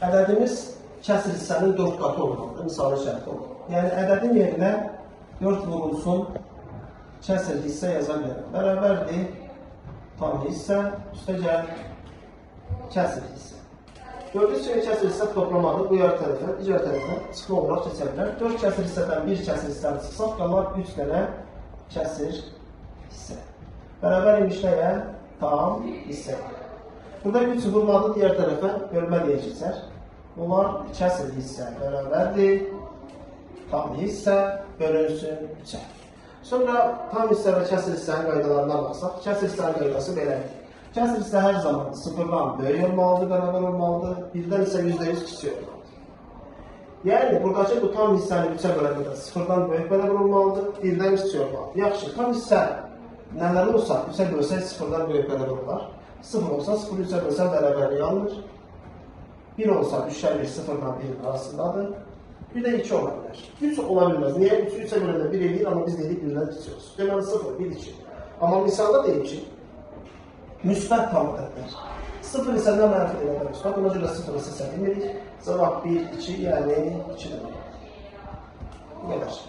ədədimiz kəsr hissənin 4 qatı olmalıdır, misalı şərti olur. Yəni, ədədin yerinə 4 vurulsun, kəsr hissə yaza bilərəm. Bərabərdir, tam hissə, üstə gəl, kəsr hissə. Gördüyünüz kimi kəsr hissə toplamadır, bu yarı tərəfə, digər tərəfə çıxma olaraq keçə bilər. 4 kəsr hissədən 1 kəsr hissəni çıxsaq, qalar 3 dənə kəsr hissə. Bərabər imişləyə tam hissə. Burada 3 vurmadı, digər tərəfə bölmə deyə keçər. Bunlar kəsr hissə bərabərdir, tam hissə bölünsün 3-ə. Sonra tam hissə və kəsr hissənin qaydalarına baxsaq, kəsr hissənin qaydası belədir. Kəsr hissə hər zaman 0-dan böyük olmalıdır, bərabər olmalıdır, 1-dən isə %100 kiçik olmalıdır. Yəni, buradakı bu tam hissəni 3-ə böləndə 0-dan böyük bərabər olmalıdır, 1-dən kiçik olmalıdır. Yaxşı, tam hissə nələr olsa 3-ə bölsək 0-dan böyük bərabər olar. 0 olsa 0 3-ə bölsə bərabərliyi alınır. 1 olsa 3-ə 1 0-dan 1 arasındadır. Bir də 2 ola bilər. 3 ola bilməz. Niyə? 3-ü 3-ə böləndə 1 eləyir, amma biz deyirik 1-dən kiçik olsun. Deməli 0, 1, 2. Amma misalda deyib ki, müsbət tam ədədlər. 0 isə nə mənfi eləmək müsbət, ona görə 0 isə bilmirik. Cavab 1, 2, yəni 2 demək. Bu qədər.